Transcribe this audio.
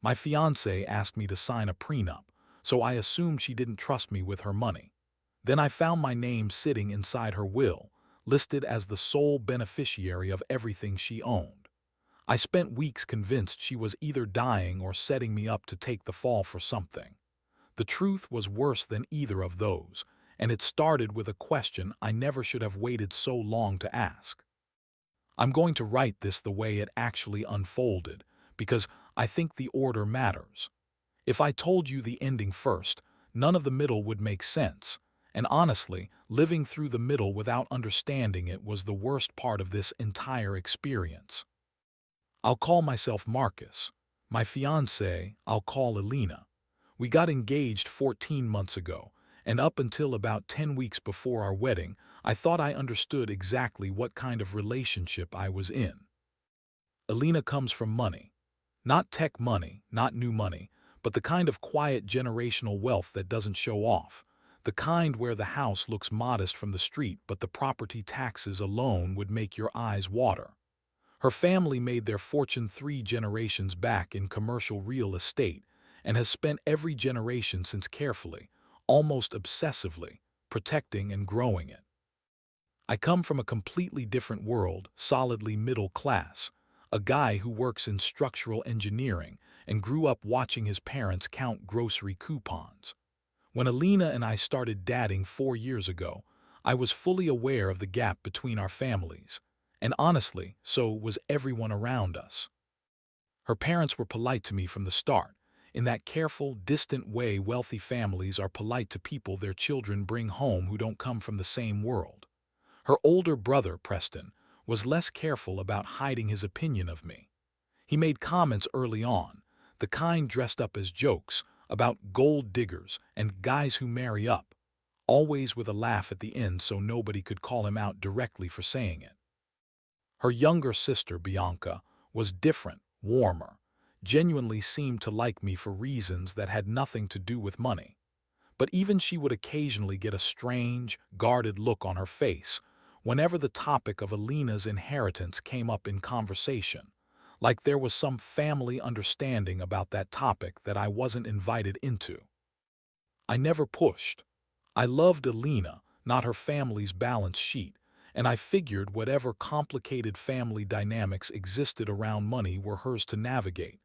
My fiancée asked me to sign a prenup, so I assumed she didn't trust me with her money. Then I found my name sitting inside her will, listed as the sole beneficiary of everything she owned. I spent weeks convinced she was either dying or setting me up to take the fall for something. The truth was worse than either of those, and it started with a question I never should have waited so long to ask. I'm going to write this the way it actually unfolded, because I think the order matters. If I told you the ending first, none of the middle would make sense, and honestly, living through the middle without understanding it was the worst part of this entire experience. I'll call myself Marcus. My fiancée, I'll call Elena. We got engaged 14 months ago, and up until about 10 weeks before our wedding, I thought I understood exactly what kind of relationship I was in. Elena comes from money. Not tech money, not new money, but the kind of quiet generational wealth that doesn't show off. The kind where the house looks modest from the street, but the property taxes alone would make your eyes water. Her family made their fortune 3 generations back in commercial real estate and has spent every generation since carefully, almost obsessively, protecting and growing it. I come from a completely different world, solidly middle class, a guy who works in structural engineering and grew up watching his parents count grocery coupons. When Alina and I started dating 4 years ago, I was fully aware of the gap between our families, and honestly, so was everyone around us. Her parents were polite to me from the start, in that careful, distant way wealthy families are polite to people their children bring home who don't come from the same world. Her older brother, Preston, was less careful about hiding his opinion of me. He made comments early on, the kind dressed up as jokes, about gold diggers and guys who marry up, always with a laugh at the end so nobody could call him out directly for saying it. Her younger sister, Bianca, was different, warmer, genuinely seemed to like me for reasons that had nothing to do with money. But even she would occasionally get a strange, guarded look on her face whenever the topic of Alina's inheritance came up in conversation, like there was some family understanding about that topic that I wasn't invited into. I never pushed. I loved Alina, not her family's balance sheet, and I figured whatever complicated family dynamics existed around money were hers to navigate,